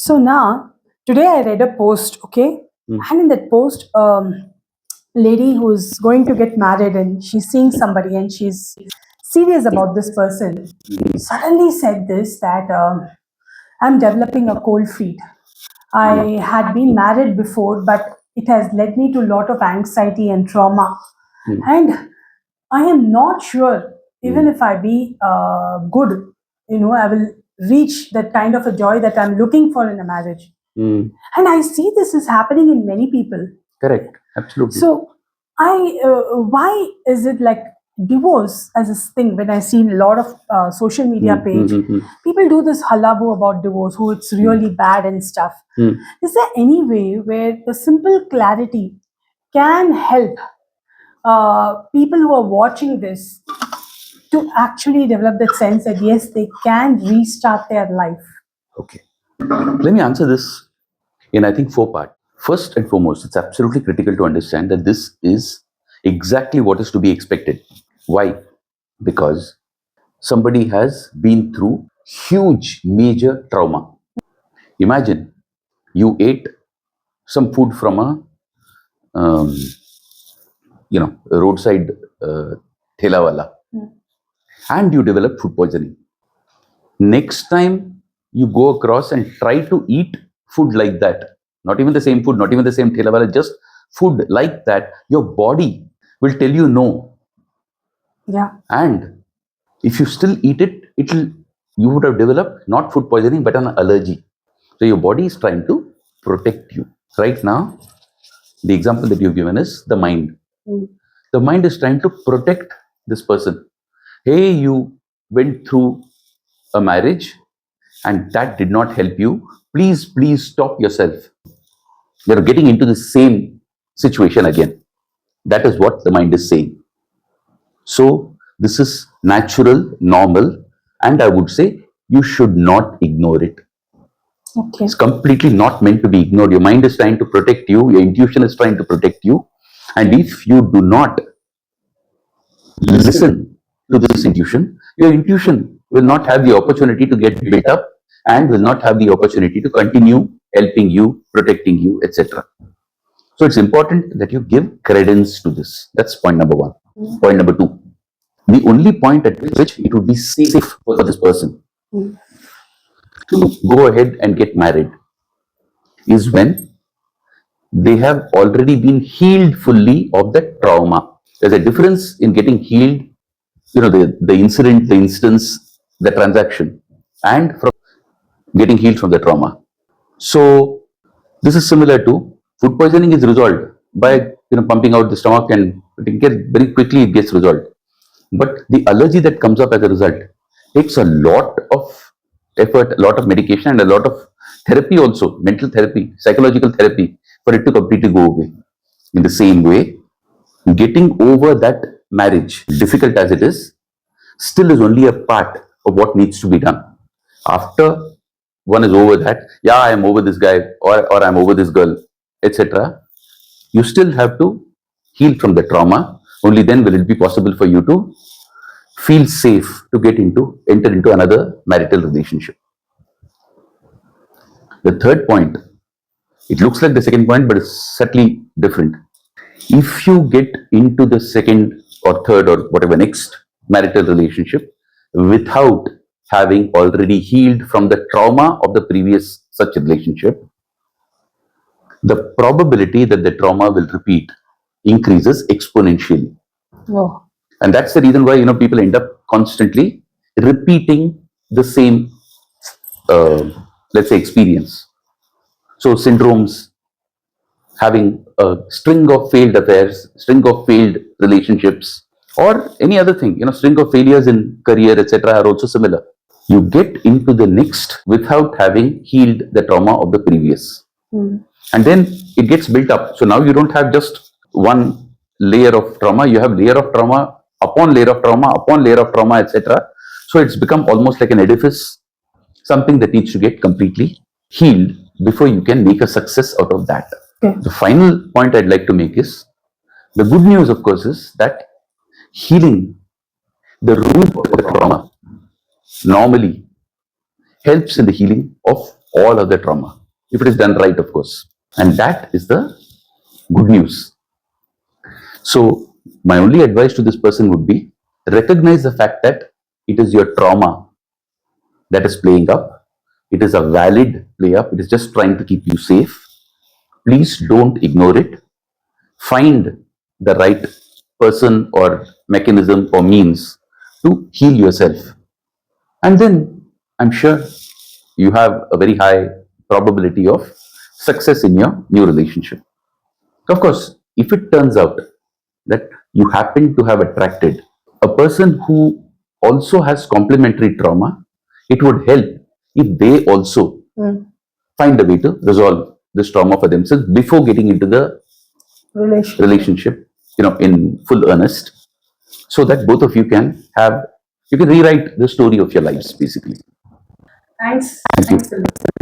So now, today I read a post, okay? And in that post, lady who's going to get married and she's seeing somebody and she's serious about this person suddenly said this that I'm developing a cold feet. I had been married before, but it has led me to a lot of anxiety and trauma. And I am not sure, even if I be good, I will reach that kind of a joy that I'm looking for in a marriage. And I see this is happening in many people. Correct. Absolutely. So, why is it like divorce as a thing? When I see a lot of social media page, people do this hullabaloo about divorce, who it's really bad and stuff. Is there any way where the simple clarity can help people who are watching this to actually develop that sense that yes, they can restart their life? Okay. Let me answer this in, I think, 4 parts. First and foremost, it's absolutely critical to understand that this is exactly what is to be expected. Why? Because somebody has been through huge, major trauma. Imagine you ate some food from a roadside thela wala, and you develop food poisoning. Next time you go across and try to eat food like that, not even the same food, not even the same thela wala, just food like that, your body will tell you no. Yeah. And if you still eat it, you would have developed not food poisoning but an allergy. So your body is trying to protect you. Right now, the example that you've given is the mind. The mind is trying to protect this person. Hey, you went through a marriage and that did not help you. Please stop yourself. You're getting into the same situation again. That is what the mind is saying. So this is natural, normal, and I would say you should not ignore it. Okay. It's completely not meant to be ignored. Your mind is trying to protect you. Your intuition is trying to protect you. And if you do not listen to this intuition, your intuition will not have the opportunity to get built up and will not have the opportunity to continue helping you, protecting you, etc. So it's important that you give credence to this. That's point number one. Point number two. The only point at which it would be safe for this person to go ahead and get married is when they have already been healed fully of the trauma. There's a difference in getting healed, the incident, the instance, the transaction, and from getting healed from the trauma. So this is similar to food poisoning is resolved by pumping out the stomach, and very quickly it gets resolved. But the allergy that comes up as a result takes a lot of effort, a lot of medication, and a lot of therapy also, mental therapy, psychological therapy, for it to completely go away. In the same way, getting over that marriage, difficult as it is, still is only a part of what needs to be done. After one is over that, yeah, I am over this guy, or I'm over this girl, etc., you still have to heal from the trauma. Only then will it be possible for you to feel safe to enter into another marital relationship. The third point, it looks like the second point, but it's subtly different. If you get into the second or third or whatever next marital relationship without having already healed from the trauma of the previous such relationship, the probability that the trauma will repeat increases exponentially. Oh. And that's the reason why people end up constantly repeating the same, let's say, experience. So syndromes, having a string of failed affairs, string of failed relationships, or any other thing, string of failures in career, etc., are also similar. You get into the next without having healed the trauma of the previous. And then it gets built up. So now you don't have just one layer of trauma, you have layer of trauma upon layer of trauma upon layer of trauma, etc. So it's become almost like an edifice, something that needs to get completely healed before you can make a success out of that. Okay. The final point I'd like to make is, the good news, of course, is that healing the root of the trauma normally helps in the healing of all other trauma, if it is done right, of course. And that is the good news. So, my only advice to this person would be recognize the fact that it is your trauma that is playing up. It is a valid play up. It is just trying to keep you safe. Please don't ignore it. Find the right person or mechanism or means to heal yourself. And then I'm sure you have a very high probability of success in your new relationship. Of course, if it turns out that you happen to have attracted a person who also has complementary trauma, it would help if they also find a way to resolve this trauma for themselves before getting into the relationship, in full earnest, so that both of you can rewrite the story of your lives, basically. Thanks. Thank you. Thanks a lot.